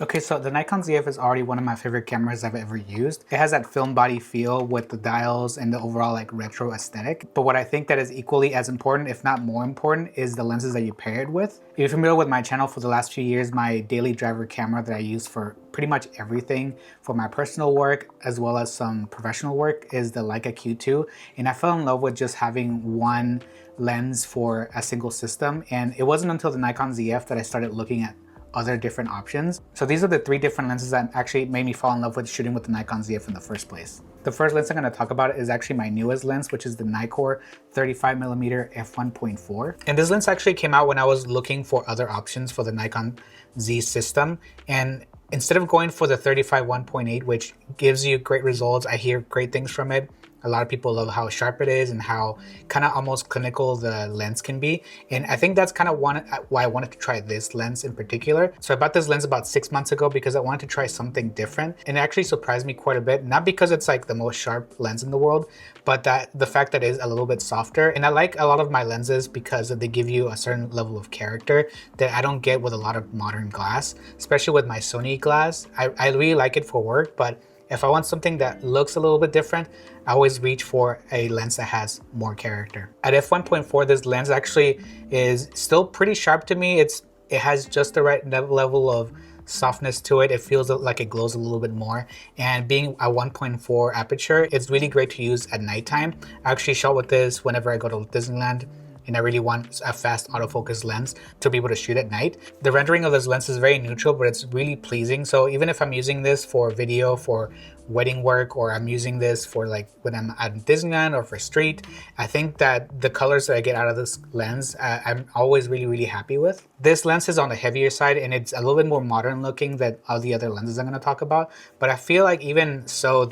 Okay, so the Nikon ZF is already one of my favorite cameras I've ever used. It has that film body feel with the dials and the overall like retro aesthetic. But what I think that is equally as important, if not more important, is the lenses that you pair it with. If you're familiar with my channel for the last few years, my daily driver camera that I use for pretty much everything for my personal work as well as some professional work is the Leica Q2. And I fell in love with just having one lens for a single system. And it wasn't until the Nikon ZF that I started looking at other different options. So these are the three different lenses that actually made me fall in love with shooting with the Nikon ZF in the first place. The first lens I'm going to talk about is actually my newest lens, which is the Nikkor 35mm f1.4. And this lens actually came out when I was looking for other options for the Nikon Z system. And instead of going for the 35 1.8, which gives you great results, I hear great things from it. A lot of people love how sharp it is and how kind of almost clinical the lens can be. And I think that's kind of why I wanted to try this lens in particular. So I bought this lens about 6 months ago because I wanted to try something different. And it actually surprised me quite a bit, not because it's like the most sharp lens in the world, but that the fact that it is a little bit softer. And I like a lot of my lenses because they give you a certain level of character that I don't get with a lot of modern glass, especially with my Sony glass. I really like it for work, but if I want something that looks a little bit different, I always reach for a lens that has more character. At f1.4, this lens actually is still pretty sharp to me. It has just the right level of softness to it. It feels like it glows a little bit more. And being a 1.4 aperture, it's really great to use at nighttime. I actually shot with this whenever I go to Disneyland, and I really want a fast autofocus lens to be able to shoot at night. The rendering of this lens is very neutral, but it's really pleasing. So even if I'm using this for video, for wedding work, or I'm using this for like when I'm at Disneyland or for street, I think that the colors that I get out of this lens, I'm always really happy with. This lens is on the heavier side and it's a little bit more modern looking than all the other lenses I'm gonna talk about. But I feel like even so,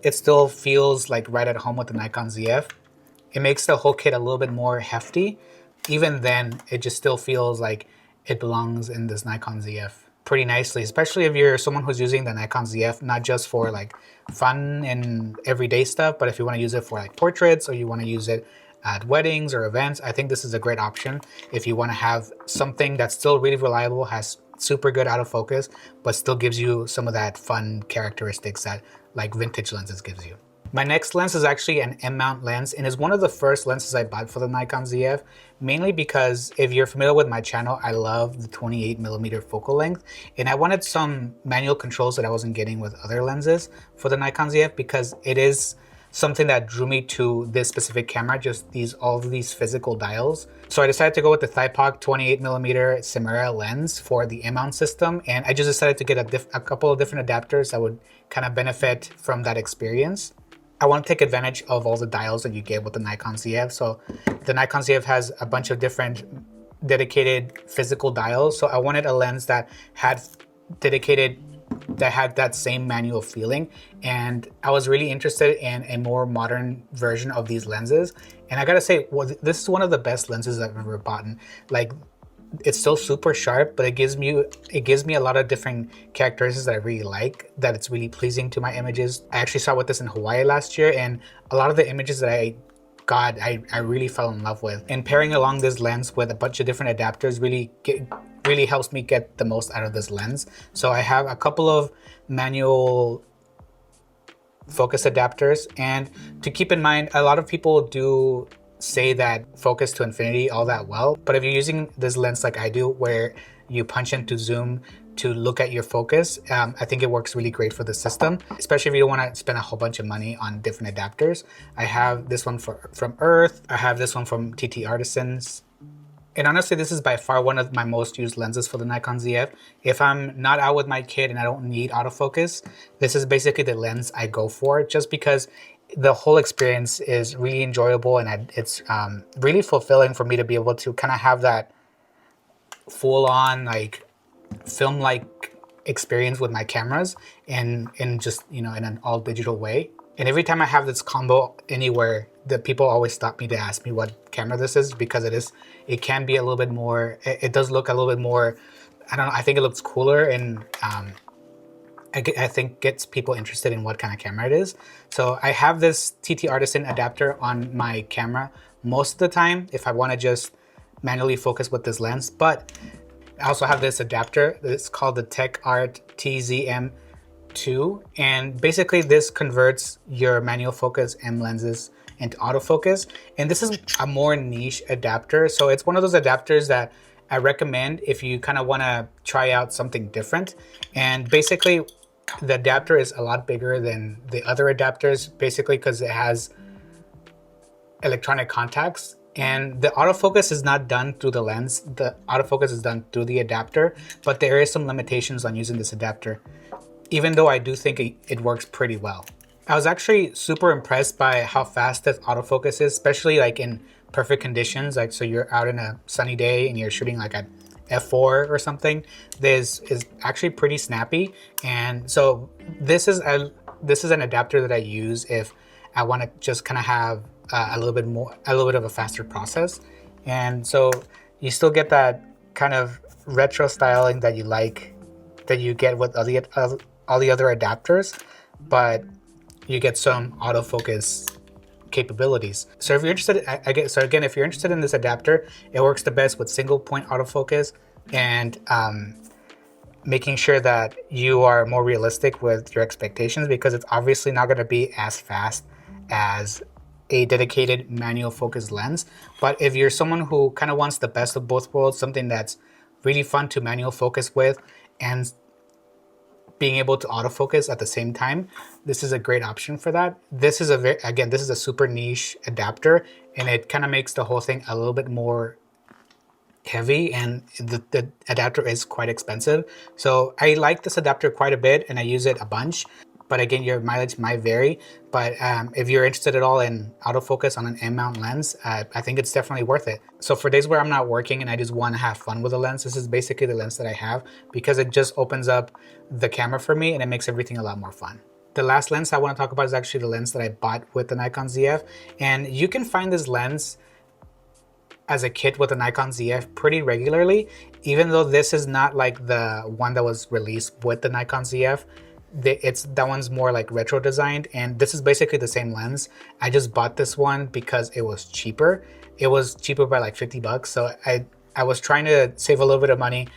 it still feels like right at home with the Nikon ZF. It makes the whole kit a little bit more hefty. Even then, it just still feels like it belongs in this Nikon ZF pretty nicely, especially if you're someone who's using the Nikon ZF, not just for like fun and everyday stuff, but if you want to use it for like portraits or you want to use it at weddings or events, I think this is a great option. If you want to have something that's still really reliable, has super good autofocus, but still gives you some of that fun characteristics that like vintage lenses gives you. My next lens is actually an M-mount lens and is one of the first lenses I bought for the Nikon ZF, mainly because if you're familiar with my channel, I love the 28mm focal length and I wanted some manual controls that I wasn't getting with other lenses for the Nikon ZF because it is something that drew me to this specific camera, just all of these physical dials. So I decided to go with the Thypoc 28mm Samara lens for the M-mount system, and I just decided to get a couple of different adapters that would kind of benefit from that experience. I want to take advantage of all the dials that you get with the Nikon ZF. So the Nikon ZF has a bunch of different dedicated physical dials. So I wanted a lens that had that same manual feeling. And I was really interested in a more modern version of these lenses. And I gotta say, well, this is one of the best lenses I've ever bought. Like, it's still super sharp, but it gives me a lot of different characteristics that I really like, that it's really pleasing to my images. I actually shot with this in Hawaii last year, and a lot of the images that I got, I really fell in love with. And pairing along this lens with a bunch of different adapters really helps me get the most out of this lens. So I have a couple of manual focus adapters, and to keep in mind, a lot of people do say that focus to infinity all that well, but if you're using this lens like I do, where you punch into zoom to look at your focus, I think it works really great for the system, especially if you don't want to spend a whole bunch of money on different adapters. I have this one from Earth, I have this one from TT Artisans, and honestly, this is by far one of my most used lenses for the Nikon ZF. If I'm not out with my kid and I don't need autofocus, this is basically the lens I go for, just because the whole experience is really enjoyable and it's really fulfilling for me to be able to kind of have that full-on like film-like experience with my cameras and just, you know, in an all digital way. And every time I have this combo anywhere, the people always stop me to ask me what camera this is, because it can be a little bit more, it does look a little bit more, I don't know, I think it looks cooler, and I think gets people interested in what kind of camera it is. So I have this TT Artisan adapter on my camera most of the time if I want to just manually focus with this lens. But I also have this adapter. It's called the Tech Art TZM2, and basically this converts your manual focus M lenses into autofocus. And this is a more niche adapter, so it's one of those adapters that I recommend if you kind of want to try out something different. And basically the adapter is a lot bigger than the other adapters, basically because it has electronic contacts, and the autofocus is not done through the lens. The autofocus is done through the adapter, but there is some limitations on using this adapter, even though I do think it works pretty well. I was actually super impressed by how fast this autofocus is, especially like in perfect conditions. Like, so you're out in a sunny day and you're shooting like at f4 or something. This is actually pretty snappy. And so this is an adapter that I use if I want to just kind of have a little bit of a faster process. And so you still get that kind of retro styling that you like, that you get with all the other adapters, but you get some autofocus capabilities. So if you're interested, if you're interested in this adapter, it works the best with single point autofocus and making sure that you are more realistic with your expectations, because it's obviously not going to be as fast as a dedicated manual focus lens. But if you're someone who kind of wants the best of both worlds, something that's really fun to manual focus with and being able to autofocus at the same time, this is a great option for that. This is a super niche adapter, and it kind of makes the whole thing a little bit more heavy, and the adapter is quite expensive. So I like this adapter quite a bit and I use it a bunch. But again, your mileage might vary. But if you're interested at all in autofocus on an M-mount lens, I think it's definitely worth it. So for days where I'm not working and I just want to have fun with the lens, this is basically the lens that I have, because it just opens up the camera for me and it makes everything a lot more fun. The last lens I want to talk about is actually the lens that I bought with the Nikon ZF. And you can find this lens as a kit with the Nikon ZF pretty regularly, even though this is not like the one that was released with the Nikon ZF. That one's more like retro designed, and this is basically the same lens. I just bought this one because it was cheaper. It was cheaper by like 50 bucks. So I was trying to save a little bit of money,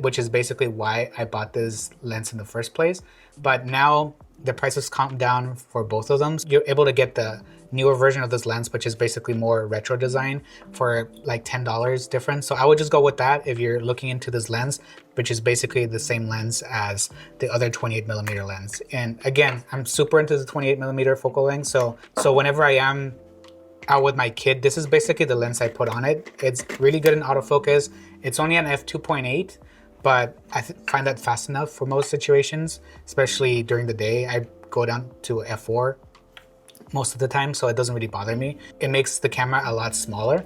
which is basically why I bought this lens in the first place. But now the prices calmed down for both of them. You're able to get the newer version of this lens, which is basically more retro design, for like $10 difference. So I would just go with that if you're looking into this lens, which is basically the same lens as the other 28mm lens. And again, I'm super into the 28mm focal length. So whenever I am out with my kid, this is basically the lens I put on it. It's really good in autofocus. It's only an f2.8, but I find that fast enough for most situations, especially during the day. I go down to f4 most of the time, so it doesn't really bother me. It makes the camera a lot smaller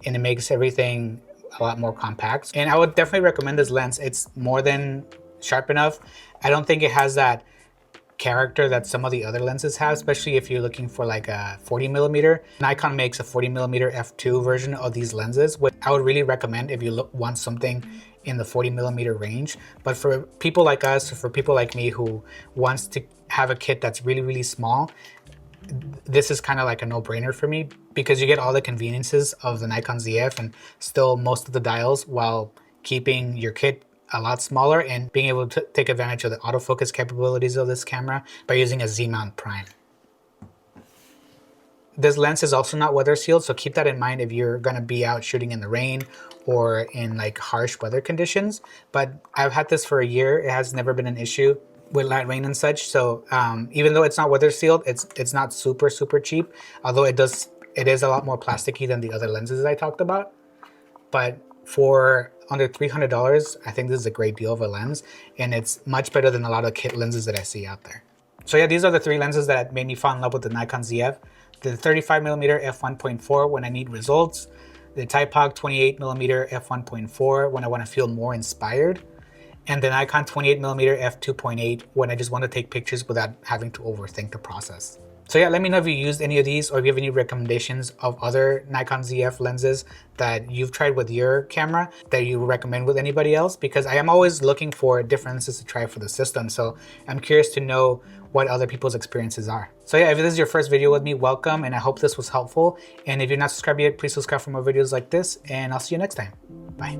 and it makes everything a lot more compact. And I would definitely recommend this lens. It's more than sharp enough. I don't think it has that character that some of the other lenses have, especially if you're looking for like a 40mm. Nikon makes a 40mm f2 version of these lenses, which I would really recommend if you want something in the 40mm range. But for people like us, for people like me who wants to have a kit that's really, really small, this is kind of like a no-brainer for me, because you get all the conveniences of the Nikon ZF and still most of the dials, while keeping your kit a lot smaller and being able to take advantage of the autofocus capabilities of this camera by using a Z-mount prime. This lens is also not weather sealed, so keep that in mind if you're going to be out shooting in the rain or in like harsh weather conditions. But I've had this for a year. It has never been an issue with light rain and such. So even though it's not weather sealed, it's not super cheap, although it is a lot more plasticky than the other lenses I talked about. But for under $300, I think this is a great deal of a lens, and it's much better than a lot of kit lenses that I see out there. So yeah, these are the three lenses that made me fall in love with the Nikon ZF. The 35mm f1.4 when I need results, the Timecodes 28mm f1.4 when I want to feel more inspired, and the Nikon 28mm f2.8 when I just want to take pictures without having to overthink the process. So yeah, let me know if you used any of these or if you have any recommendations of other Nikon ZF lenses that you've tried with your camera that you recommend with anybody else, because I am always looking for different lenses to try for the system. So I'm curious to know what other people's experiences are. So yeah, if this is your first video with me, welcome, and I hope this was helpful. And if you're not subscribed yet, please subscribe for more videos like this, and I'll see you next time. Bye.